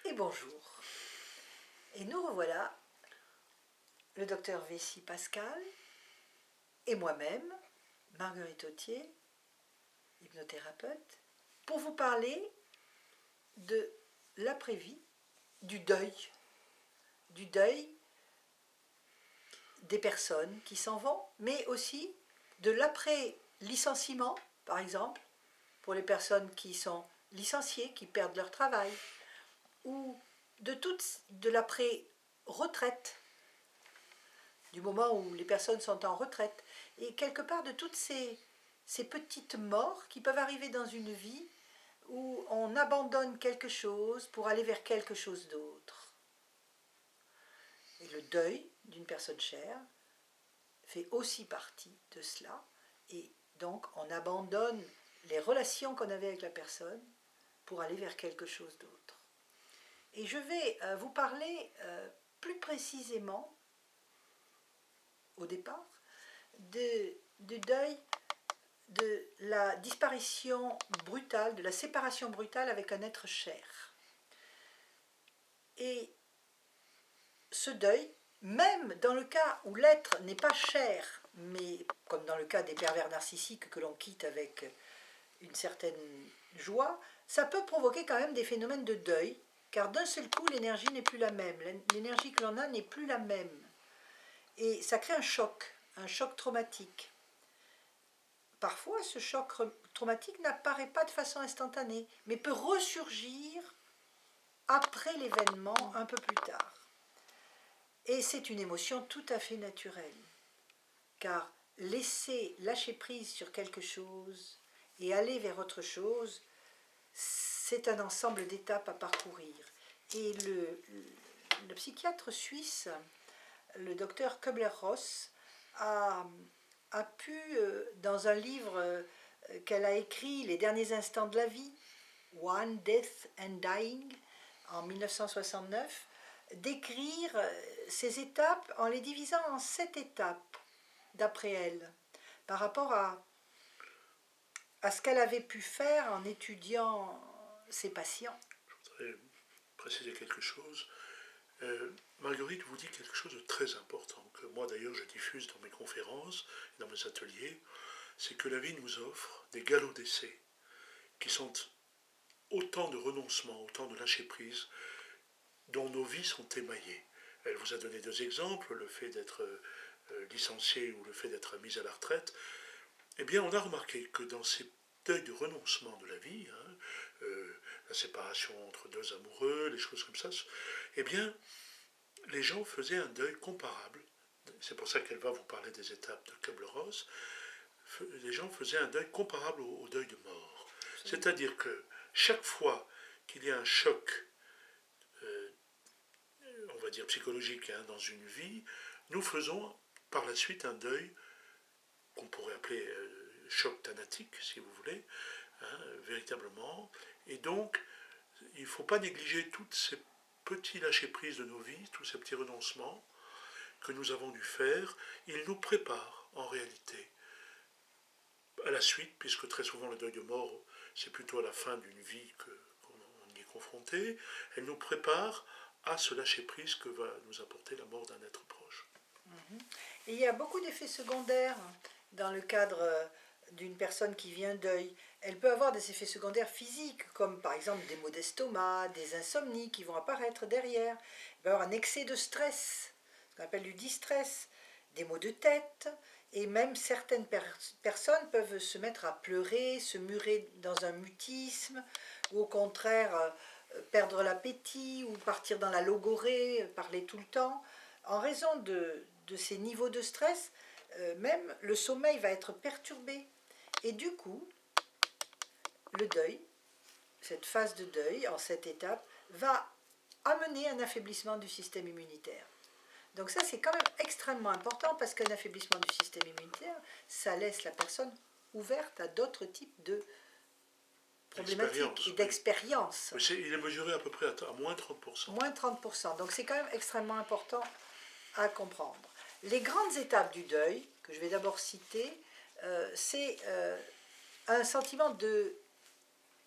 Et bonjour. Et nous revoilà, le docteur Vessie Pascal et moi-même, Marguerite Authier, hypnothérapeute, pour vous parler de l'après-vie, du deuil des personnes qui s'en vont, mais aussi de l'après-licenciement, par exemple, pour les personnes qui sont licenciées, qui perdent leur travail, ou de l'après-retraite, du moment où les personnes sont en retraite, et quelque part de toutes ces petites morts qui peuvent arriver dans une vie où on abandonne quelque chose pour aller vers quelque chose d'autre. Et le deuil d'une personne chère fait aussi partie de cela, et donc on abandonne les relations qu'on avait avec la personne pour aller vers quelque chose d'autre. Et je vais vous parler plus précisément, au départ, du deuil de la disparition brutale, de la séparation brutale avec un être cher. Et ce deuil, même dans le cas où l'être n'est pas cher, mais comme dans le cas des pervers narcissiques que l'on quitte avec une certaine joie, ça peut provoquer quand même des phénomènes de deuil, car d'un seul coup, l'énergie n'est plus la même. L'énergie que l'on a n'est plus la même. Et ça crée un choc traumatique. Parfois, ce choc traumatique n'apparaît pas de façon instantanée, mais peut ressurgir après l'événement un peu plus tard. Et c'est une émotion tout à fait naturelle, car lâcher prise sur quelque chose et aller vers autre chose, c'est un ensemble d'étapes à parcourir. Et le psychiatre suisse, le docteur Kubler-Ross, a pu, dans un livre qu'elle a écrit, Les derniers instants de la vie, One Death and Dying, en 1969, décrire ces étapes en les divisant en 7 étapes, d'après elle, par rapport à ce qu'elle avait pu faire en étudiant ses patients. Je voudrais préciser quelque chose. Marguerite vous dit quelque chose de très important, que moi d'ailleurs je diffuse dans mes conférences, dans mes ateliers, c'est que la vie nous offre des galops d'essai, qui sont autant de renoncements, autant de lâcher-prise, dont nos vies sont émaillées. Elle vous a donné 2 exemples, le fait d'être licencié ou le fait d'être mis à la retraite. Eh bien, on a remarqué que dans ces deuils de renoncement de la vie, la séparation entre 2 amoureux, les choses comme ça, eh bien, les gens faisaient un deuil comparable. C'est pour ça qu'elle va vous parler des étapes de Kubler-Ross. Les gens faisaient un deuil comparable au deuil de mort. C'est-à-dire que chaque fois qu'il y a un choc, on va dire psychologique, dans une vie, nous faisons par la suite un deuil qu'on pourrait appeler choc thanatique, si vous voulez, véritablement. Et donc, il ne faut pas négliger toutes ces petits lâcher-prise de nos vies, tous ces petits renoncements que nous avons dû faire. Ils nous préparent, en réalité, à la suite, puisque très souvent le deuil de mort, c'est plutôt à la fin d'une vie qu'on y est confronté. Elle nous prépare à ce lâcher-prise que va nous apporter la mort d'un être proche. Et il y a beaucoup d'effets secondaires dans le cadre d'une personne qui vit un deuil. Elle peut avoir des effets secondaires physiques, comme par exemple des maux d'estomac, des insomnies qui vont apparaître derrière. Il peut y avoir un excès de stress, ce qu'on appelle du distress, des maux de tête, et même certaines personnes peuvent se mettre à pleurer, se murer dans un mutisme, ou au contraire perdre l'appétit, ou partir dans la logorée, parler tout le temps. En raison de ces niveaux de stress, même le sommeil va être perturbé. Et du coup, le deuil, cette phase de deuil, en cette étape, va amener un affaiblissement du système immunitaire. Donc ça, c'est quand même extrêmement important, parce qu'un affaiblissement du système immunitaire, ça laisse la personne ouverte à d'autres types de problématiques et d'expériences. Oui. Il est mesuré à peu près à moins 30%. Moins 30%. Donc c'est quand même extrêmement important à comprendre. Les grandes étapes du deuil, que je vais d'abord citer, c'est un sentiment de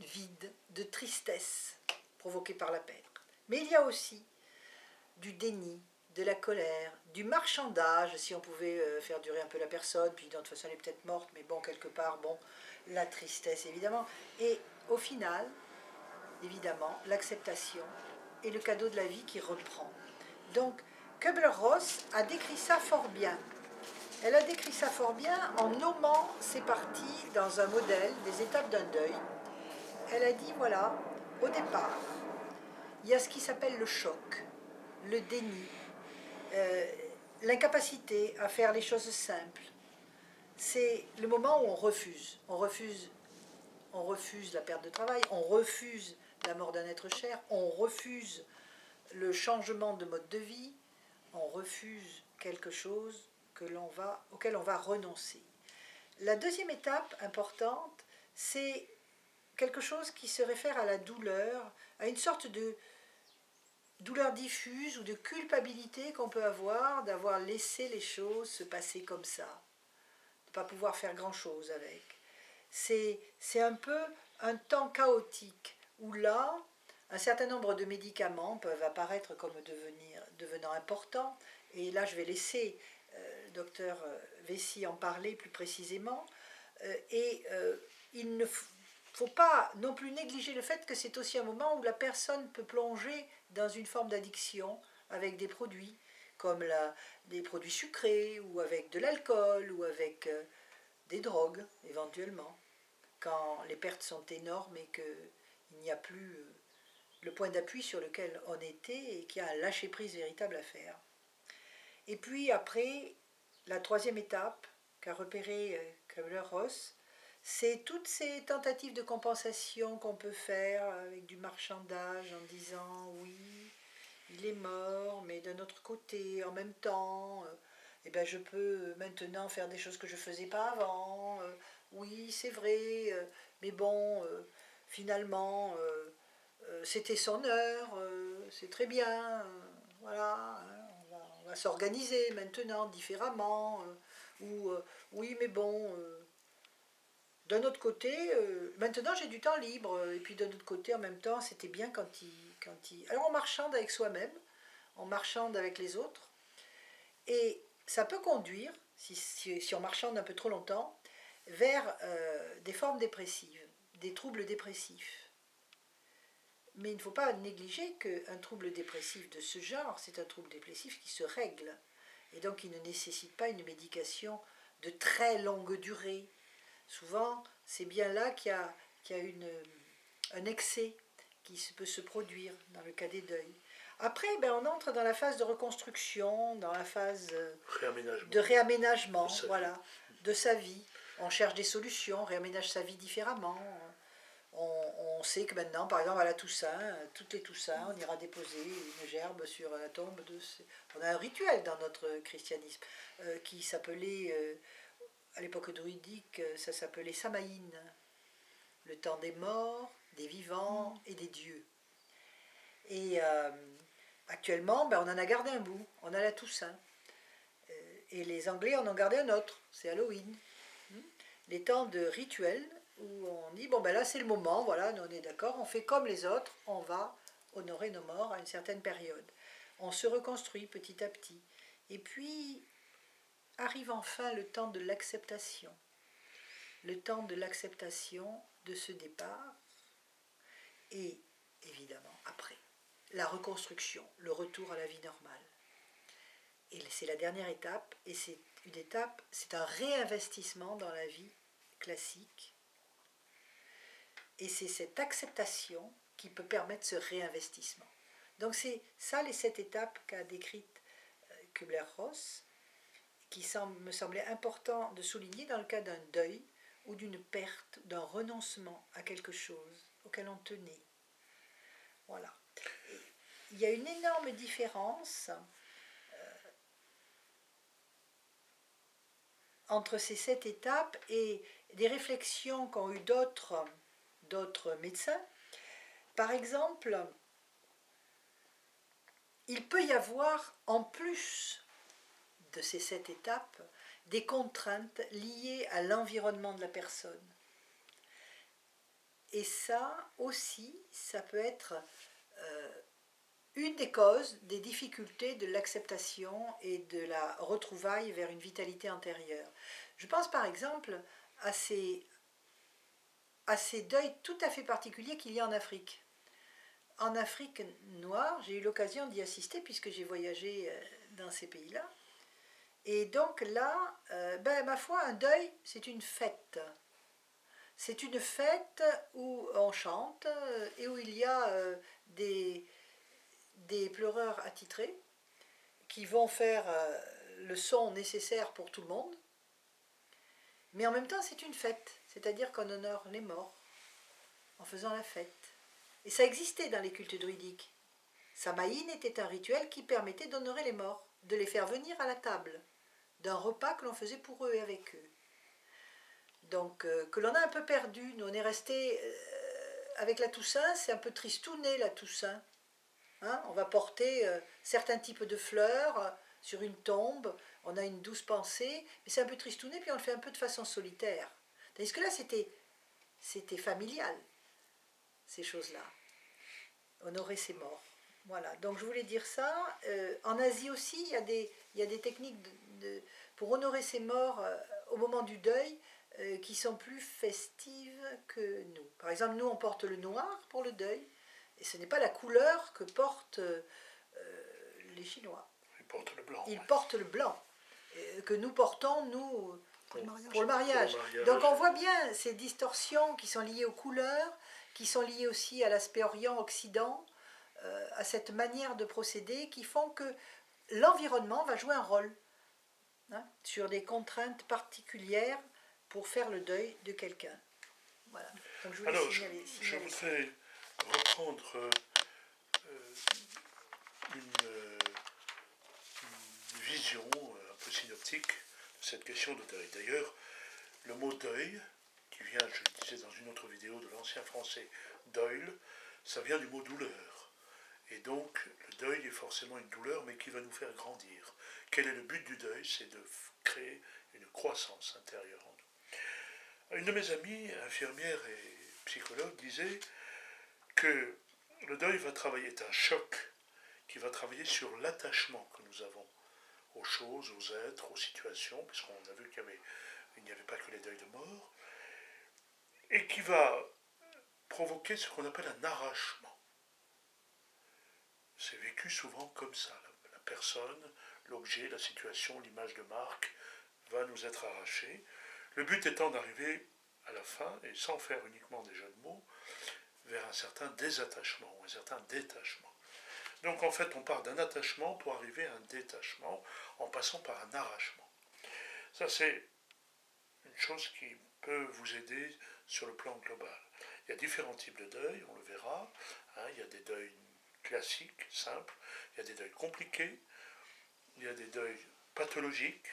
vide, de tristesse provoqué par la perte. Mais il y a aussi du déni, de la colère, du marchandage, si on pouvait faire durer un peu la personne, puis de toute façon elle est peut-être morte, mais bon, quelque part, bon, la tristesse évidemment. Et au final, évidemment, l'acceptation et le cadeau de la vie qui reprend. Donc, Kübler-Ross a décrit ça fort bien. Elle a décrit ça fort bien en nommant ces parties dans un modèle des étapes d'un deuil. Elle a dit, voilà, au départ, il y a ce qui s'appelle le choc, le déni, euh, l'incapacité à faire les choses simples. C'est le moment où on refuse. On refuse la perte de travail, on refuse la mort d'un être cher, on refuse le changement de mode de vie, on refuse quelque chose auquel on va renoncer. La deuxième étape importante, c'est quelque chose qui se réfère à la douleur, à une sorte de douleur diffuse ou de culpabilité qu'on peut avoir d'avoir laissé les choses se passer comme ça, de ne pas pouvoir faire grand-chose avec. C'est un peu un temps chaotique où là, un certain nombre de médicaments peuvent apparaître comme devenant importants. Et là, je vais laisser le docteur Vessy en parler plus précisément. Il ne faut pas non plus négliger le fait que c'est aussi un moment où la personne peut plonger dans une forme d'addiction avec des produits, comme des produits sucrés, ou avec de l'alcool, ou avec des drogues, éventuellement, quand les pertes sont énormes et qu'il n'y a plus le point d'appui sur lequel on était et qu'il y a un lâcher-prise véritable à faire. Et puis après, la troisième étape qu'a repéré Kübler-Ross, c'est toutes ces tentatives de compensation qu'on peut faire avec du marchandage en disant oui, il est mort, mais d'un autre côté, en même temps, eh ben, je peux maintenant faire des choses que je ne faisais pas avant. Oui, c'est vrai, mais bon, finalement, c'était son heure, c'est très bien, voilà, hein, on va s'organiser maintenant différemment, ou oui, mais bon, d'un autre côté, maintenant j'ai du temps libre, et puis d'un autre côté, en même temps, c'était bien quand il... Alors on marchande avec soi-même, on marchande avec les autres, et ça peut conduire, si on marchande un peu trop longtemps, vers des formes dépressives, des troubles dépressifs. Mais il ne faut pas négliger qu'un trouble dépressif de ce genre, c'est un trouble dépressif qui se règle, et donc qui ne nécessite pas une médication de très longue durée. Souvent, c'est bien là qu'il y a un excès qui peut se produire dans le cas des deuils. Après, ben, on entre dans la phase de reconstruction, dans la phase de réaménagement, voilà, de sa vie. On cherche des solutions, on réaménage sa vie différemment. On sait que maintenant, par exemple, à la Toussaint, toutes les Toussaints, on ira déposer une gerbe sur la tombe de... On a un rituel dans notre christianisme qui s'appelait, à l'époque druidique, ça s'appelait Samaïn, le temps des morts, des vivants et des dieux. Et actuellement, ben, on en a gardé un bout, on a la Toussaint. Et les Anglais en ont gardé un autre, c'est Halloween. Les temps de rituel où on dit, bon ben là c'est le moment, voilà, nous on est d'accord, on fait comme les autres, on va honorer nos morts à une certaine période. On se reconstruit petit à petit. Et puis arrive enfin le temps de l'acceptation. Le temps de l'acceptation de ce départ et évidemment après la reconstruction, le retour à la vie normale. Et c'est la dernière étape, et c'est une étape, c'est un réinvestissement dans la vie classique. Et c'est cette acceptation qui peut permettre ce réinvestissement. Donc c'est ça les 7 étapes qu'a décrites Kübler-Ross, qui me semblait important de souligner dans le cas d'un deuil ou d'une perte, d'un renoncement à quelque chose auquel on tenait. Voilà. Et il y a une énorme différence entre ces 7 étapes et des réflexions qu'ont eu d'autres médecins. Par exemple, il peut y avoir, en plus de ces 7 étapes, des contraintes liées à l'environnement de la personne. Et ça aussi, ça peut être une des causes des difficultés de l'acceptation et de la retrouvaille vers une vitalité antérieure. Je pense par exemple à ces deuils tout à fait particuliers qu'il y a en Afrique. En Afrique noire, j'ai eu l'occasion d'y assister puisque j'ai voyagé dans ces pays-là. Et donc là, ma foi, un deuil, c'est une fête. C'est une fête où on chante et où il y a des pleureurs attitrés qui vont faire le son nécessaire pour tout le monde. Mais en même temps, c'est une fête, c'est-à-dire qu'on honore les morts en faisant la fête. Et ça existait dans les cultes druidiques. Samaïn était un rituel qui permettait d'honorer les morts, de les faire venir à la table d'un repas que l'on faisait pour eux et avec eux. Donc, que l'on a un peu perdu. Nous, on est resté avec la Toussaint, c'est un peu tristouné la Toussaint. Hein, on va porter certains types de fleurs sur une tombe, on a une douce pensée, mais c'est un peu tristouné, puis on le fait un peu de façon solitaire. Tandis que là, c'était familial, ces choses-là. Honorer ses morts. Voilà, donc je voulais dire ça. En Asie aussi, il y a des techniques pour honorer ses morts au moment du deuil qui sont plus festives que nous. Par exemple, nous, on porte le noir pour le deuil, et ce n'est pas la couleur que portent les Chinois. Ils portent le blanc. Ils portent le blanc, que nous portons, nous, Pour le mariage. pour le mariage. Pour le mariage. Donc on voit bien ces distorsions qui sont liées aux couleurs, qui sont liées aussi à l'aspect Orient-Occident, à cette manière de procéder qui font que l'environnement va jouer un rôle sur des contraintes particulières pour faire le deuil de quelqu'un. Voilà. Donc je voulais Alors, signaler je ça. voudrais reprendre une vision un peu synoptique de cette question de deuil. D'ailleurs, le mot deuil, qui vient, je le disais dans une autre vidéo, de l'ancien français Doyle, ça vient du mot douleur. Et donc, le deuil est forcément une douleur, mais qui va nous faire grandir. Quel est le but du deuil? C'est de créer une croissance intérieure en nous. Une de mes amies, infirmière et psychologue, disait que le deuil est un choc qui va travailler sur l'attachement que nous avons aux choses, aux êtres, aux situations, puisqu'on a vu qu'il n'y avait pas que les deuils de mort, et qui va provoquer ce qu'on appelle un arrachement. C'est vécu souvent comme ça. La personne, l'objet, la situation, l'image de marque va nous être arrachée. Le but étant d'arriver à la fin, et sans faire uniquement des jeux de mots, vers un certain désattachement ou un certain détachement. Donc en fait, on part d'un attachement pour arriver à un détachement en passant par un arrachement. Ça, c'est une chose qui peut vous aider sur le plan global. Il y a différents types de deuil, on le verra. Il y a des deuils classiques, simples. Il y a des deuils compliqués. Il y a des deuils pathologiques.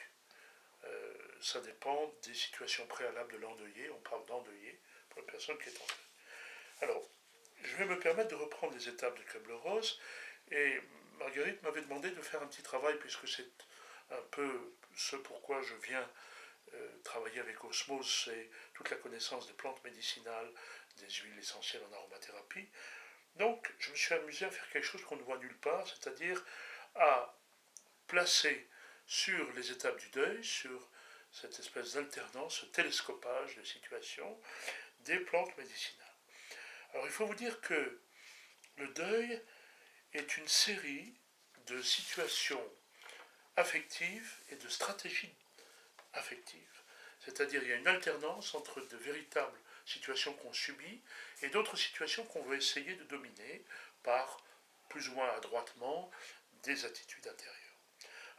Ça dépend des situations préalables de l'endeuillé. On parle d'endeuillé pour la personne qui est en deuil. Alors, je vais me permettre de reprendre les étapes de Kübler-Ross. Et Marguerite m'avait demandé de faire un petit travail, puisque c'est un peu ce pourquoi je viens travailler avec Osmose, c'est toute la connaissance des plantes médicinales, des huiles essentielles en aromathérapie. Donc, je me suis amusé à faire quelque chose qu'on ne voit nulle part, c'est-à-dire à placer sur les étapes du deuil, sur cette espèce d'alternance, ce télescopage de situations, des plantes médicinales. Alors, il faut vous dire que le deuil est une série de situations affectives et de stratégies affectives. C'est-à-dire il y a une alternance entre de véritables situations qu'on subit et d'autres situations qu'on veut essayer de dominer par plus ou moins adroitement des attitudes intérieures.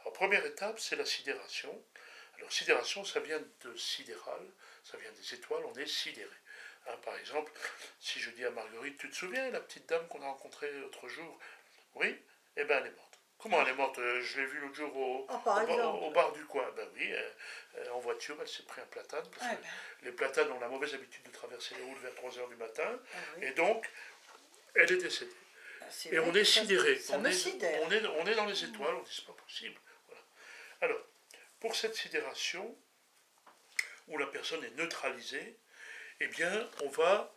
Alors première étape, c'est la sidération. Alors sidération, ça vient de sidéral, ça vient des étoiles, on est sidéré. Par exemple, si je dis à Marguerite, tu te souviens, la petite dame qu'on a rencontrée l'autre jour? Oui, eh bien elle est morte. Comment elle est morte? Je l'ai vue l'autre jour au bar du coin. Ben oui, en voiture, elle s'est pris un platane, parce que les platanes ont la mauvaise habitude de traverser les routes vers 3h du matin, et donc elle est décédée. Et on est sidéré. On est dans les étoiles, on dit c'est pas possible. Voilà. Alors, pour cette sidération, où la personne est neutralisée, eh bien, on va,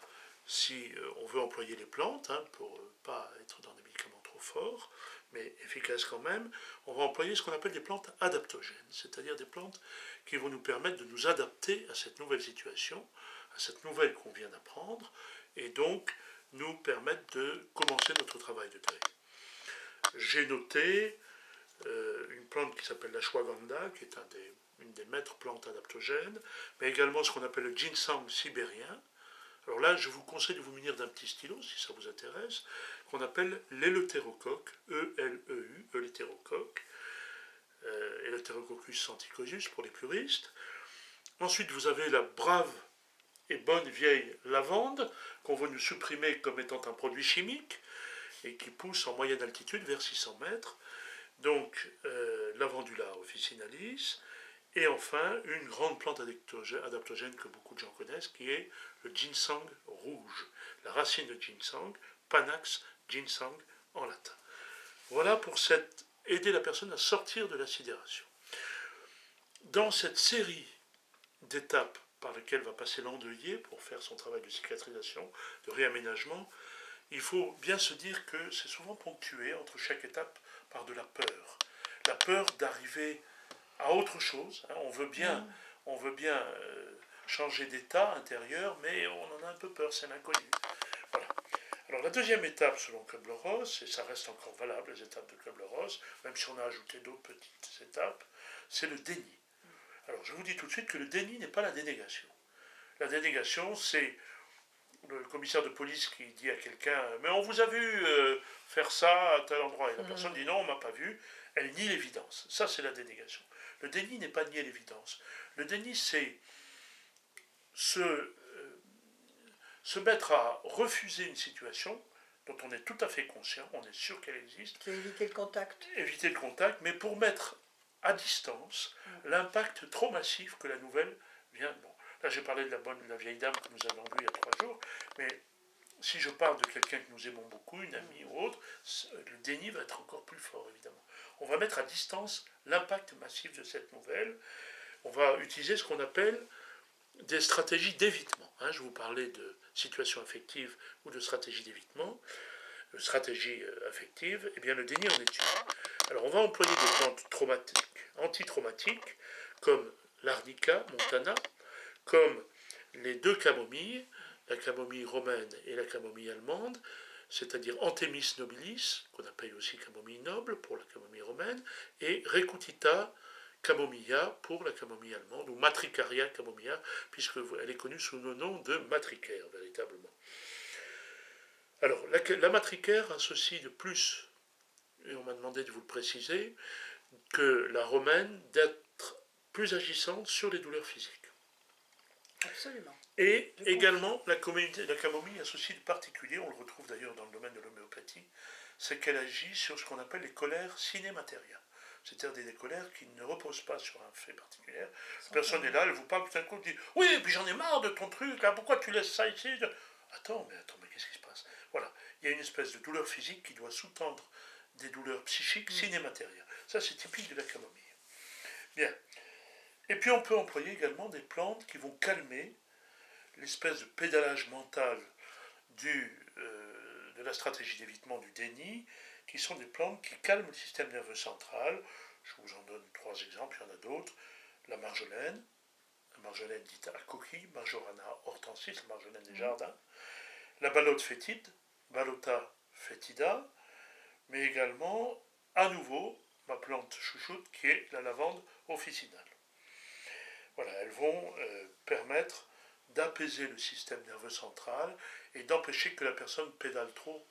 si on veut employer les plantes, pour ne pas être dans des médicaments trop fort, mais efficace quand même, on va employer ce qu'on appelle des plantes adaptogènes, c'est-à-dire des plantes qui vont nous permettre de nous adapter à cette nouvelle situation, à cette nouvelle qu'on vient d'apprendre, et donc nous permettre de commencer notre travail de deuil. J'ai noté une plante qui s'appelle l'ashwagandha, qui est une des maîtres plantes adaptogènes, mais également ce qu'on appelle le ginseng sibérien. Alors là, je vous conseille de vous munir d'un petit stylo, si ça vous intéresse, qu'on appelle l'éleutérocoque, E-L-E-U, Eleutherocoque, Eleutherococcus santicosus pour les puristes. Ensuite, vous avez la brave et bonne vieille lavande, qu'on veut nous supprimer comme étant un produit chimique, et qui pousse en moyenne altitude vers 600 mètres. Donc, Lavandula officinalis. Et enfin, une grande plante adaptogène que beaucoup de gens connaissent, qui est le ginseng rouge. La racine de ginseng, Panax ginseng en latin. Voilà pour aider la personne à sortir de la sidération. Dans cette série d'étapes par lesquelles va passer l'endeuillé pour faire son travail de cicatrisation, de réaménagement, il faut bien se dire que c'est souvent ponctué entre chaque étape par de la peur. La peur d'arriver à autre chose. Hein. On veut bien changer d'état intérieur, mais on en a un peu peur, c'est l'inconnu. Voilà. Alors la deuxième étape selon Kübler-Ross, et ça reste encore valable les étapes de Kübler-Ross, même si on a ajouté d'autres petites étapes, c'est le déni. Alors je vous dis tout de suite que le déni n'est pas la dénégation. La dénégation, c'est le commissaire de police qui dit à quelqu'un « mais on vous a vu faire ça à tel endroit » et la personne dit « non, on ne m'a pas vu », elle nie l'évidence. Ça, c'est la dénégation. Le déni n'est pas nier l'évidence. Le déni, c'est se mettre à refuser une situation dont on est tout à fait conscient, on est sûr qu'elle existe. C'est éviter le contact. Éviter le contact, mais pour mettre à distance l'impact trop massif que la nouvelle vient. Bon, là, j'ai parlé de la vieille dame que nous avons vue il y a 3 jours, mais si je parle de quelqu'un que nous aimons beaucoup, une amie ou autre, le déni va être encore plus fort, évidemment. On va mettre à distance l'impact massif de cette nouvelle. On va utiliser ce qu'on appelle des stratégies d'évitement. Hein, je vous parlais de situation affective ou de stratégie d'évitement. Stratégie affective, eh bien le déni en est une. Alors on va employer des plantes traumatiques, antitraumatiques, comme l'arnica montana, comme les 2 camomilles, la camomille romaine et la camomille allemande, c'est-à-dire Anthemis nobilis, qu'on appelle aussi camomille noble pour la camomille romaine, et Recutita camomilla pour la camomille allemande, ou Matricaria camomilla, puisqu'elle est connue sous le nom de matricaire, véritablement. Alors, la matricaire associe de plus, et on m'a demandé de vous le préciser, que la romaine d'être plus agissante sur les douleurs physiques. Absolument. Et également, la camomille associe de particulier, on le retrouve d'ailleurs dans le domaine de l'homéopathie, c'est qu'elle agit sur ce qu'on appelle les colères cinématérias. C'est-à-dire des colères qui ne reposent pas sur un fait particulier. La personne est là, elle vous parle, tout d'un coup, elle dit « Oui, puis j'en ai marre de ton truc, là, pourquoi tu laisses ça ici ?» Attends, mais qu'est-ce qui se passe? Voilà, il y a une espèce de douleur physique qui doit sous-tendre des douleurs psychiques cinématérielles. Ça, c'est typique de la camomille. Bien. Et puis, on peut employer également des plantes qui vont calmer l'espèce de pédalage mental de la stratégie d'évitement du déni, qui sont des plantes qui calment le système nerveux central. Je vous en donne 3 exemples, il y en a d'autres. La marjolaine dite à coquille, Marjorana hortensis, la marjolaine des jardins. La ballotte fétide, Ballota fétida, mais également, à nouveau, ma plante chouchoute, qui est la lavande officinale. Voilà, elles vont permettre d'apaiser le système nerveux central et d'empêcher que la personne pédale trop.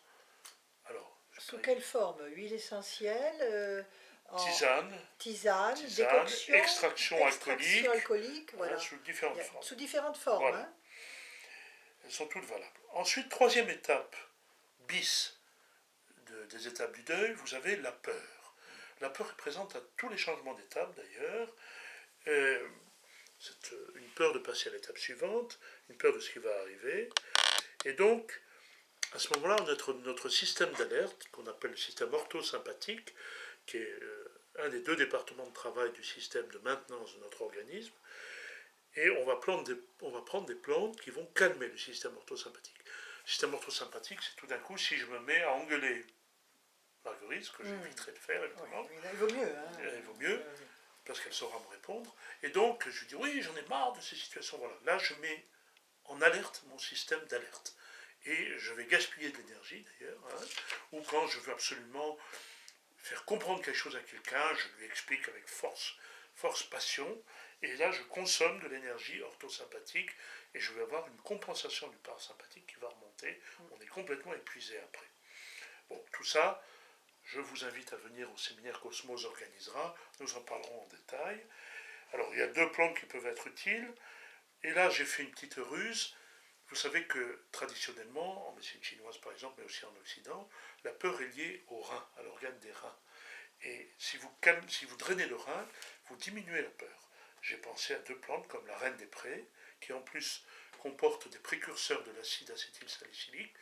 Alors, sous quelle forme? Huile essentielle tisane, décoction, extraction alcoolique, voilà. Sous différentes formes. Sous différentes formes. Voilà. Hein. Elles sont toutes valables. Ensuite, 3e étape, bis des étapes du deuil, vous avez la peur. La peur est présente à tous les changements d'étape d'ailleurs. C'est une peur de passer à l'étape suivante, une peur de ce qui va arriver. Et donc, à ce moment-là, notre système d'alerte, qu'on appelle le système orthosympathique, qui est un des 2 départements de travail du système de maintenance de notre organisme, et on va prendre des plantes qui vont calmer le système orthosympathique. Le système orthosympathique, c'est tout d'un coup, si je me mets à engueuler ma parler, ce que j'éviterai de faire, évidemment. Oui, il vaut mieux. Hein. Il vaut mieux, parce qu'elle saura me répondre. Et donc, je dis, oui, j'en ai marre de ces situations. Voilà. Là, je mets en alerte mon système d'alerte. Et je vais gaspiller de l'énergie, d'ailleurs, hein, ou quand je veux absolument faire comprendre quelque chose à quelqu'un, je lui explique avec force, passion, et là, je consomme de l'énergie orthosympathique, et je vais avoir une compensation du parasympathique qui va remonter. On est complètement épuisé après. Bon, tout ça, je vous invite à venir au séminaire qu'Osmose organisera, nous en parlerons en détail. Alors, il y a 2 plantes qui peuvent être utiles, et là, j'ai fait une petite ruse. Vous savez que, traditionnellement, en médecine chinoise par exemple, mais aussi en Occident, la peur est liée au rein, à l'organe des reins. Et si vous drainez le rein, vous diminuez la peur. J'ai pensé à 2 plantes comme la reine des prés, qui en plus comporte des précurseurs de l'acide acétylsalicylique,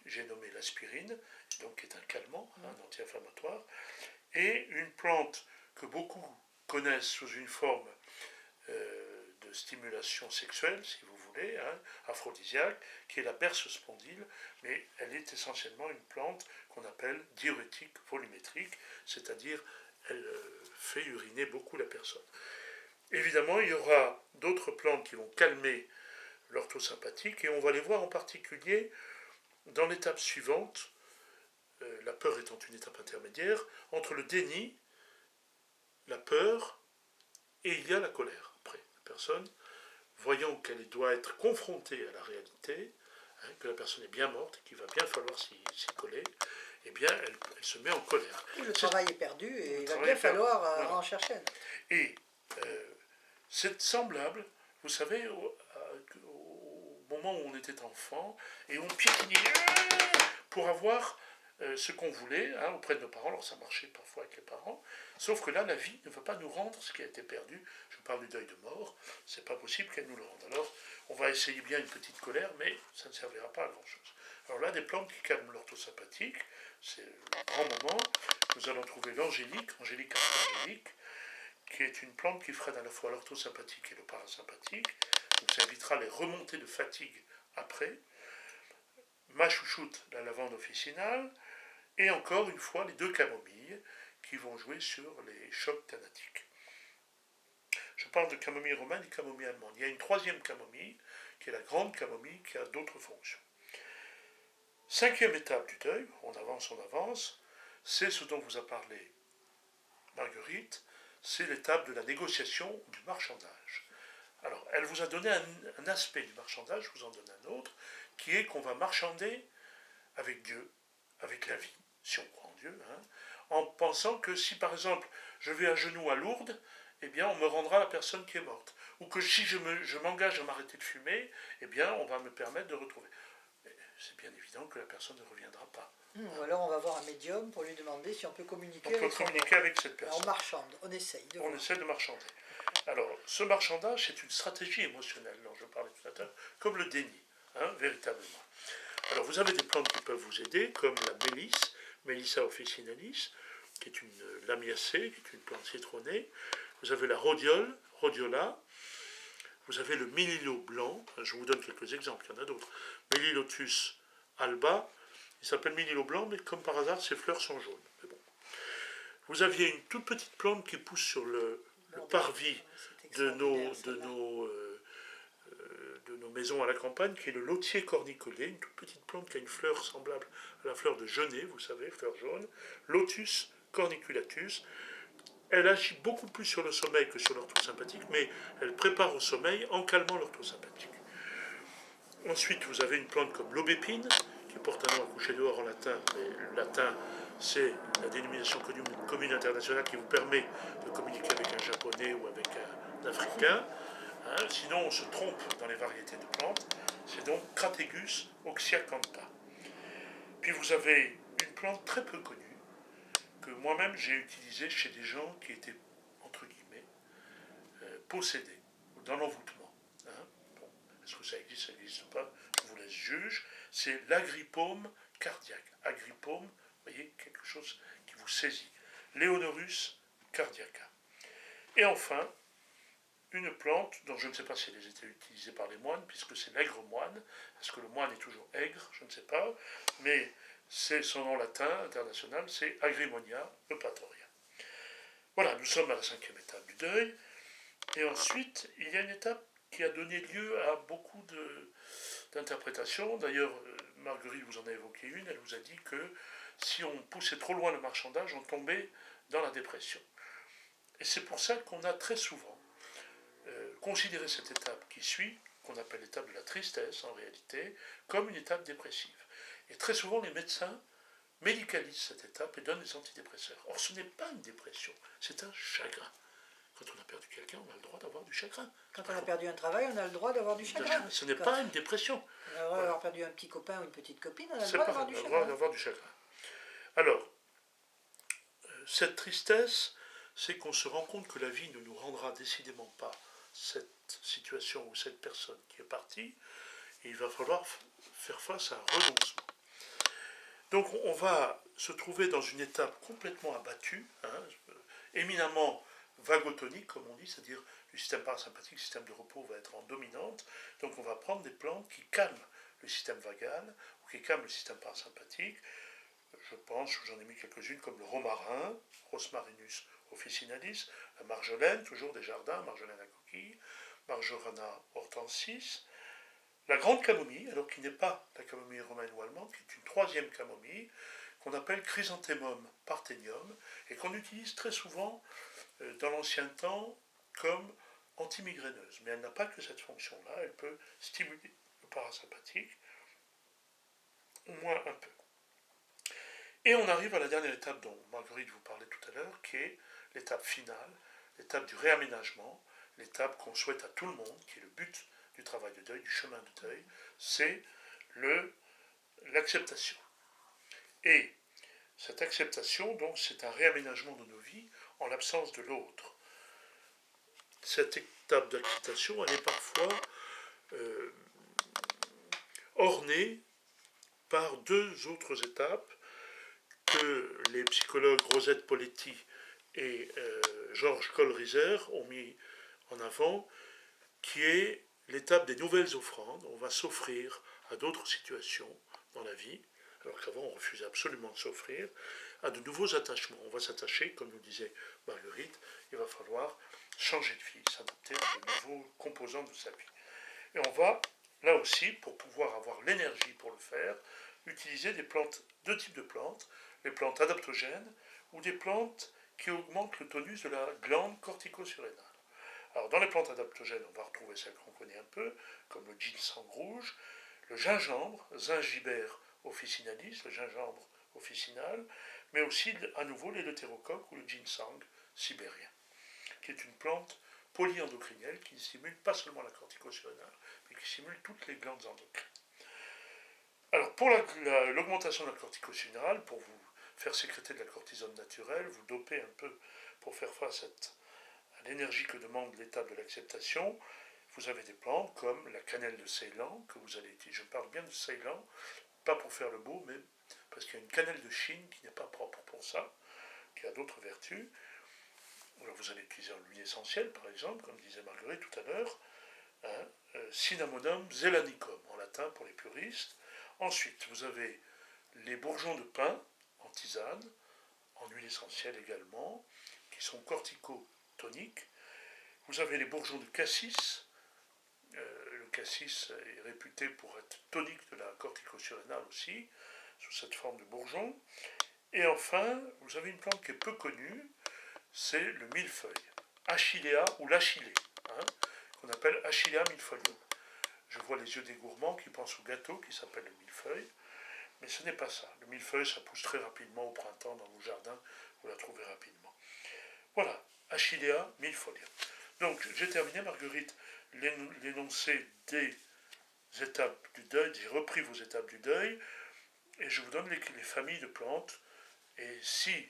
j'ai nommé l'aspirine, donc qui est un calmant, un anti-inflammatoire, et une plante que beaucoup connaissent sous une forme de stimulation sexuelle, si vous voulez, hein, aphrodisiaque, qui est la berce spondyle, mais elle est essentiellement une plante qu'on appelle diurétique volumétrique, c'est-à-dire elle fait uriner beaucoup la personne. Évidemment, il y aura d'autres plantes qui vont calmer l'orthosympathique, et on va les voir en particulier dans l'étape suivante, la peur étant une étape intermédiaire, entre le déni, la peur, et il y a la colère. Après, la personne, voyant qu'elle doit être confrontée à la réalité, hein, que la personne est bien morte, et qu'il va bien falloir s'y coller, eh bien, elle se met en colère. Et le travail est perdu, et il va bien falloir en chercher un. Et c'est semblable, vous savez, au moment où on était enfant, et on piétinait pour avoir ce qu'on voulait, hein, auprès de nos parents. Alors ça marchait parfois avec les parents, sauf que là, la vie ne va pas nous rendre ce qui a été perdu. Je parle du deuil de mort, c'est pas possible qu'elle nous le rende. Alors, on va essayer bien une petite colère, mais ça ne servira pas à grand chose. Alors là, des plantes qui calment l'orthosympathique, c'est le grand moment. Nous allons trouver l'angélique, Angélica angélique, qui est une plante qui freine à la fois l'orthosympathique et le parasympathique. Donc ça évitera les remontées de fatigue après. Ma chouchoute, la lavande officinale, et encore une fois les 2 camomilles qui vont jouer sur les chocs thanatiques. Je parle de camomille romaine et camomille allemande. Il y a une 3e camomille, qui est la grande camomille, qui a d'autres fonctions. 5e étape du deuil, on avance, c'est ce dont vous a parlé Marguerite, c'est l'étape de la négociation du marchandage. Alors, elle vous a donné un aspect du marchandage, je vous en donne un autre, qui est qu'on va marchander avec Dieu, avec la vie, si on croit en Dieu, hein, en pensant que si, par exemple, je vais à genoux à Lourdes, eh bien, on me rendra la personne qui est morte. Ou que si je m'engage à m'arrêter de fumer, eh bien, on va me permettre de retrouver. C'est bien évident que la personne ne reviendra pas. Ou alors on va voir un médium pour lui demander si on peut communiquer on peut communiquer avec cette personne. On marchande, on essaye. On essaie de marchander. Alors, ce marchandage, c'est une stratégie émotionnelle, dont je parlais tout à l'heure, comme le déni, hein, véritablement. Alors, vous avez des plantes qui peuvent vous aider, comme la mélisse, Melissa officinalis, qui est une lamiacée, qui est une plante citronnée. Vous avez la rhodiola. Vous avez le mélilo blanc. Je vous donne quelques exemples, il y en a d'autres. Melilotus alba. Il s'appelle mélilo blanc, mais comme par hasard, ses fleurs sont jaunes. Mais bon. Vous aviez une toute petite plante qui pousse sur le parvis de nos maisons à la campagne, qui est le lotier cornicolé, une toute petite plante qui a une fleur semblable à la fleur de genêt, vous savez, fleur jaune, Lotus corniculatus. Elle agit beaucoup plus sur le sommeil que sur l'orthosympathique, mais elle prépare au sommeil en calmant l'orthosympathique. Ensuite, vous avez une plante comme l'aubépine, qui porte un nom à coucher dehors en latin, mais le latin, c'est la dénomination commune internationale qui vous permet de communiquer avec un japonais ou avec un africain. Hein, sinon, on se trompe dans les variétés de plantes. C'est donc Crategus oxyacantha. Puis vous avez une plante très peu connue, que moi-même j'ai utilisée chez des gens qui étaient, entre guillemets, possédés, ou dans l'envoûtement. Hein. Bon, est-ce que ça n'existe pas? Je vous laisse juge. C'est l'agrippome cardiaque. Agrippome, vous voyez, quelque chose qui vous saisit. Léonorus cardiaca. Et enfin, une plante dont je ne sais pas si elle a été utilisée par les moines, puisque c'est l'aigre moine. Est-ce que le moine est toujours aigre? Je ne sais pas. Mais son nom latin international, c'est Agrimonia hepatoria. Voilà, nous sommes à la 5e étape du deuil. Et ensuite, il y a une étape qui a donné lieu à beaucoup d'interprétations. D'ailleurs, Marguerite vous en a évoqué une, elle vous a dit que si on poussait trop loin le marchandage, on tombait dans la dépression. Et c'est pour ça qu'on a très souvent considéré cette étape qui suit, qu'on appelle l'étape de la tristesse en réalité, comme une étape dépressive. Et très souvent, les médecins médicalisent cette étape et donnent des antidépresseurs. Or, ce n'est pas une dépression, c'est un chagrin. Quand on a perdu quelqu'un, on a le droit d'avoir du chagrin. Quand on a perdu un travail, on a le droit d'avoir du chagrin. Ce n'est pas une dépression. On a le droit d'avoir perdu un petit copain ou une petite copine, on a le droit d'avoir du chagrin. On a le droit d'avoir du chagrin. Alors, cette tristesse, c'est qu'on se rend compte que la vie ne nous rendra décidément pas cette situation ou cette personne qui est partie, et il va falloir faire face à un renoncement. Donc on va se trouver dans une étape complètement abattue, éminemment vagotonique, comme on dit, c'est-à-dire le système parasympathique, le système de repos va être en dominante, donc on va prendre des plantes qui calment le système vagal, ou qui calment le système parasympathique. Je pense, j'en ai mis quelques-unes, comme le romarin, Rosmarinus officinalis, la marjolaine, toujours des jardins, marjolaine à coquille, Marjorana hortensis, la grande camomille, alors qui n'est pas la camomille romaine ou allemande, qui est une troisième camomille, qu'on appelle Chrysanthemum parthenium, et qu'on utilise très souvent dans l'ancien temps comme antimigréneuse. Mais elle n'a pas que cette fonction-là, elle peut stimuler le parasympathique, au moins un peu. Et on arrive à la dernière étape dont Marguerite vous parlait tout à l'heure, qui est l'étape finale, l'étape du réaménagement, l'étape qu'on souhaite à tout le monde, qui est le but du travail de deuil, du chemin de deuil, c'est l'acceptation. Et cette acceptation, donc, c'est un réaménagement de nos vies en l'absence de l'autre. Cette étape d'acceptation, elle est parfois ornée par deux autres étapes que les psychologues Rosette Poletti et Georges Kohlreiser ont mis en avant, qui est l'étape des nouvelles offrandes. On va s'offrir à d'autres situations dans la vie, alors qu'avant on refusait absolument de s'offrir, à de nouveaux attachements. On va s'attacher, comme nous disait Marguerite, il va falloir changer de vie, s'adapter à de nouveaux composants de sa vie. Et on va, là aussi, pour pouvoir avoir l'énergie pour le faire, utiliser des plantes, deux types de plantes, les plantes adaptogènes ou des plantes qui augmentent le tonus de la glande cortico-surrénale. Alors dans les plantes adaptogènes, on va retrouver celles qu'on connaît un peu, comme le ginseng rouge, le gingembre, Zingiber officinalis, le gingembre officinal, mais aussi à nouveau l'éleutérocoque ou le ginseng sibérien, qui est une plante polyendocrinienne qui ne stimule pas seulement la cortico-surrénale, mais qui stimule toutes les glandes endocrines. Alors pour l'augmentation de la cortico-surrénale, pour vous faire sécréter de la cortisone naturelle, vous dopez un peu pour faire face à l'énergie que demande l'étape de l'acceptation. Vous avez des plantes comme la cannelle de Ceylan, que vous allez utiliser. Je parle bien de Ceylan, pas pour faire le beau, mais parce qu'il y a une cannelle de Chine qui n'est pas propre pour ça, qui a d'autres vertus. Alors vous allez utiliser l'huile essentielle, par exemple, comme disait Marguerite tout à l'heure, Cinnamomum zelanicum, en latin pour les puristes. Ensuite, vous avez les bourgeons de pin en tisane, en huile essentielle également, qui sont corticotoniques. Vous avez les bourgeons de cassis. Le cassis est réputé pour être tonique de la cortico-surrénale aussi, sous cette forme de bourgeon. Et enfin, vous avez une plante qui est peu connue, c'est le millefeuille, Achillea ou l'achillée, qu'on appelle Achillea millefeuillum. Je vois les yeux des gourmands qui pensent au gâteau qui s'appelle le millefeuille, mais ce n'est pas ça. Le millefeuille, ça pousse très rapidement au printemps dans vos jardins, vous la trouvez rapidement. Voilà, Achillea millefeuillum. Donc, j'ai terminé, Marguerite, l'énoncé des étapes du deuil, j'ai repris vos étapes du deuil, et je vous donne les familles de plantes, et si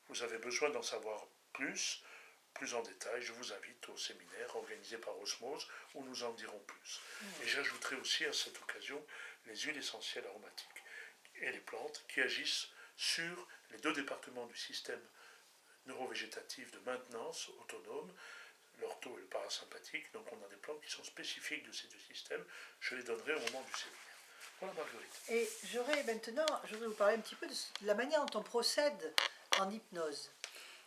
vous avez besoin d'en savoir plus en détail, je vous invite au séminaire organisé par Osmose où nous en dirons plus. Et j'ajouterai aussi à cette occasion les huiles essentielles aromatiques et les plantes qui agissent sur les deux départements du système neurovégétatif de maintenance autonome, l'ortho et le parasympathique. Donc on a des plantes qui sont spécifiques de ces deux systèmes. Je les donnerai au moment du séminaire. Voilà Marguerite. Et je voudrais vous parler un petit peu de la manière dont on procède en hypnose.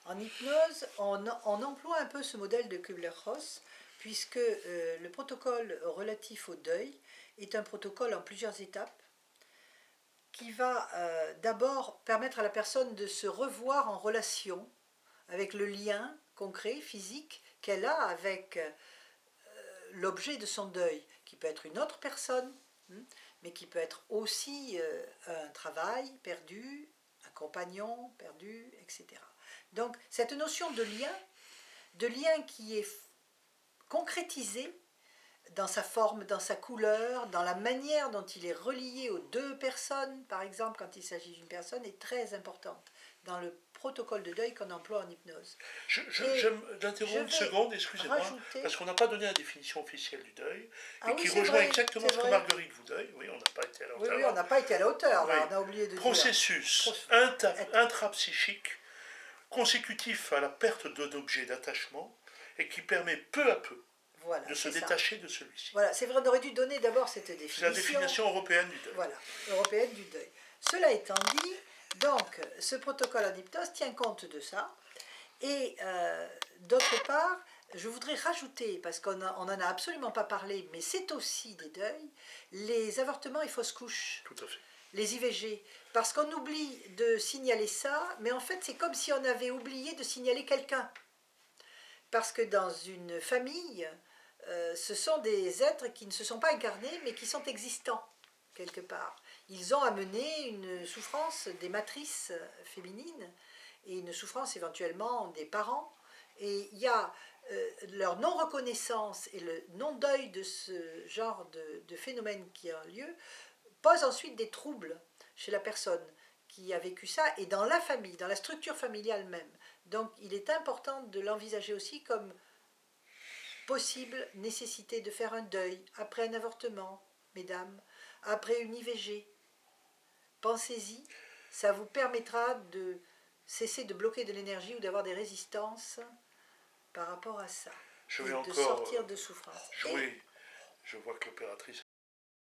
En hypnose, on emploie un peu ce modèle de Kübler-Ross, puisque le protocole relatif au deuil est un protocole en plusieurs étapes qui va d'abord permettre à la personne de se revoir en relation avec le lien concret, physique, qu'elle a avec l'objet de son deuil, qui peut être une autre personne, mais qui peut être aussi un travail perdu, un compagnon perdu, etc. Donc cette notion de lien qui est concrétisé dans sa forme, dans sa couleur, dans la manière dont il est relié aux deux personnes, par exemple quand il s'agit d'une personne, est très importante dans le protocole de deuil qu'on emploie en hypnose. J'interromps une seconde, excusez-moi, parce qu'on n'a pas donné la définition officielle du deuil, et qui rejoint exactement ce que Marguerite voudrait. Oui, on n'a pas été à la hauteur. Oui, on n'a pas été à la hauteur, là, on a oublié de processus intrapsychique consécutif à la perte d'un objet d'attachement et qui permet peu à peu de se détacher de celui-ci. Voilà, c'est vrai, on aurait dû donner d'abord cette définition. C'est la définition européenne du deuil. Voilà, européenne du deuil. Cela étant dit, donc, ce protocole en hypnose tient compte de ça. Et d'autre part, je voudrais rajouter, parce qu'on n'en a absolument pas parlé, mais c'est aussi des deuils, les avortements et fausses couches. Tout à fait. Les IVG. Parce qu'on oublie de signaler ça, mais en fait, c'est comme si on avait oublié de signaler quelqu'un. Parce que dans une famille, ce sont des êtres qui ne se sont pas incarnés, mais qui sont existants, quelque part. Ils ont amené une souffrance des matrices féminines et une souffrance éventuellement des parents. Et il y a leur non-reconnaissance et le non-deuil de ce genre de phénomène qui a lieu pose ensuite des troubles chez la personne qui a vécu ça et dans la famille, dans la structure familiale même. Donc il est important de l'envisager aussi comme possible nécessité de faire un deuil après un avortement, mesdames, après une IVG. Pensez-y, ça vous permettra de cesser de bloquer de l'énergie ou d'avoir des résistances par rapport à ça. Je vais et encore de sortir de souffrance. jouer. Je vois que l'opératrice